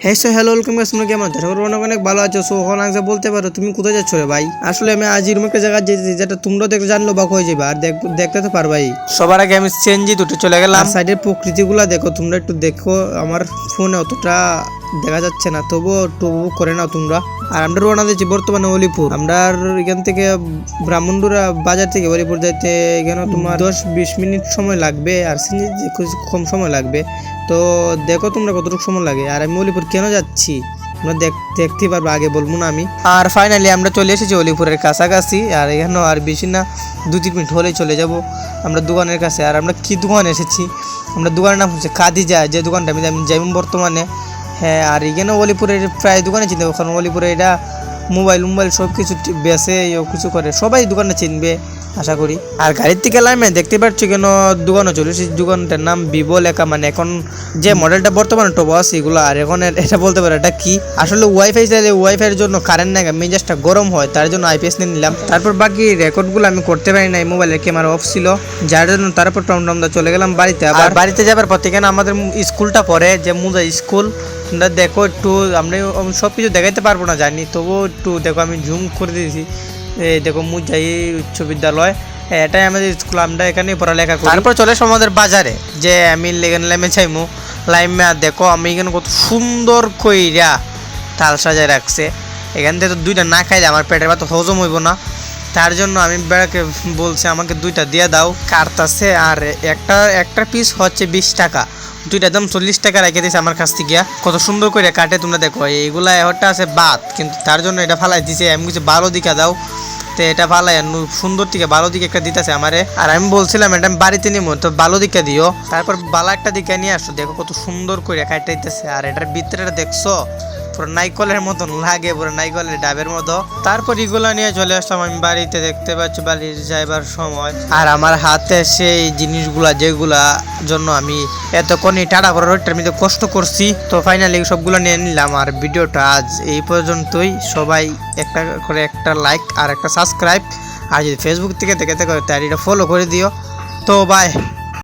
Hello welcome guys, তোমরা কেমন আছো? অনেক অনেক ভালো আছো। সো এখন আংসা বলতে পারো তুমি কোথায় যাচ্ছ রে ভাই? আসলে আমি আজ এরকম একটা জায়গা যেতেছি যেটা তোমরা দেখলে জানলো বা হয়ে যাবে, আর দেখতে তো পারবাই। সবার আগে আমি চেঞ্জি দুটো চলে গেলাম। সাইডের প্রকৃতিগুলা দেখো, তোমরা একটু দেখো। আমার ফোনে অতটা দেখা যাচ্ছে না, তবুও একটু উপভোগ করে নাও তোমরা। আর আমরা রওনা দিচ্ছি বর্তমানে অলিপুর। আমরা এখান থেকে ব্রাহ্মণডুরা বাজার থেকে অলিপুর যাইতে এখানে তোমার 10-20 মিনিট সময় লাগবে, আর কম সময় লাগবে। তো দেখো তোমরা কতটুকু সময় লাগে। আর আমি অলিপুর কেন যাচ্ছি তোমরা দেখতে পারবে, আগে বলবো না আমি। আর ফাইনালি আমরা চলে এসেছি অলিপুরের কাছাকাছি। আর এখানেও আর বেশি না, 2-3 মিনিট হলেই চলে যাব আমরা দোকানের কাছে। আর আমরা কি দোকানে এসেছি, আমরা দোকানের নাম হচ্ছে খাদিজা, যে দোকানটা আমি যাই বর্তমানে। হ্যাঁ, আর এখানে অলিপুরের প্রায় দোকানে চিনতে হবে, কারণ অলিপুরে এটা মোবাইল সব কিছু বেচে কিছু করে, সবাই দোকানটা চিনবে আশা করি। আর গাড়ির থেকে লাইমে দেখতে পাচ্ছ কেন দোকানও চলে সেই দোকানটার নাম ভিভো লেখা, মানে এখন যে মডেলটা বর্তমানে টপ আছে এগুলো। আর এখন এটা বলতে পারো এটা কি, আসলে ওয়াইফাই চাইলে ওয়াইফাইয়ের জন্য কারেন্ট নাই, মেজাজটা গরম হয়, তার জন্য আইপিএস নিয়ে নিলাম। তারপর বাকি রেকর্ডগুলো আমি করতে পারি নাই, মোবাইলের ক্যামেরা অফ ছিল, যার জন্য তারপর আমরা চলে গেলাম বাড়িতে। আবার বাড়িতে যাবার পর থেকে আমাদের স্কুলটা পড়ে, যে মুজা স্কুল। তোমরা দেখো একটু, আমরা সব কিছু দেখাইতে পারবো না জানি, তবুও একটু দেখো আমি জুম করে দিয়েছি। এই দেখো মুজাই উচ্চ বিদ্যালয়, এটাই আমাদের স্কুল, আমরা এখানে পড়ালেখা করি। তারপর চলে এসো আমাদের বাজারে, যে আমি লাইমে চাইমু লাইমে। আর দেখো আমি এখানে কত সুন্দর কইরা তাল সাজায় রাখছে। এখান থেকে তো 2টা না খাইলে আমার পেটের ভাত হজম হইব না, তার জন্য আমি বেড়াকে বলছি আমাকে 2টা দিয়ে দাও, কাটতাছে। আর একটা পিস হচ্ছে 20 টাকা, 2টা দাম 40 টাকা রেখে দিয়েছে আমার কাছ থেকে। কত সুন্দর করে কাটে তোমরা দেখো। এইগুলা একটা আছে বাদ, কিন্তু তার জন্য এটা ফালাই দিছে। আমি কিছু ভালো দিকে দাও, তো এটা ফালাই সুন্দর দিকে ভালো দিকে একটা দিতেছে আমারে। আর আমি বলছিলাম এটা আমি বাড়িতে নিবো, তো ভালো দিকে দিও। তারপর ভালো একটা দিকে নিয়ে আসো, দেখো কত সুন্দর করে কাটাইতেছে। আর এটার ভিতরে দেখছো পুরো নাইকলের মতন লাগে, পুরো নাইকলের ডাবের মতো। তারপর এগুলো নিয়ে চলে আসলাম আমি বাড়িতে, দেখতে পাচ্ছি বাড়ির যাইবার সময়। আর আমার হাতে সেই জিনিসগুলা যেগুলা জন্য আমি এতক্ষণই টাটা করে রোডটার মধ্যে কষ্ট করছি, তো ফাইনালি সবগুলো নিয়ে নিলাম। আর ভিডিওটা আজ এই পর্যন্তই। সবাই একটা লাইক আর একটা সাবস্ক্রাইব, আর যদি ফেসবুক থেকে দেখে থাকো তাহলে এটা ফলো করে দিও। তো বাই।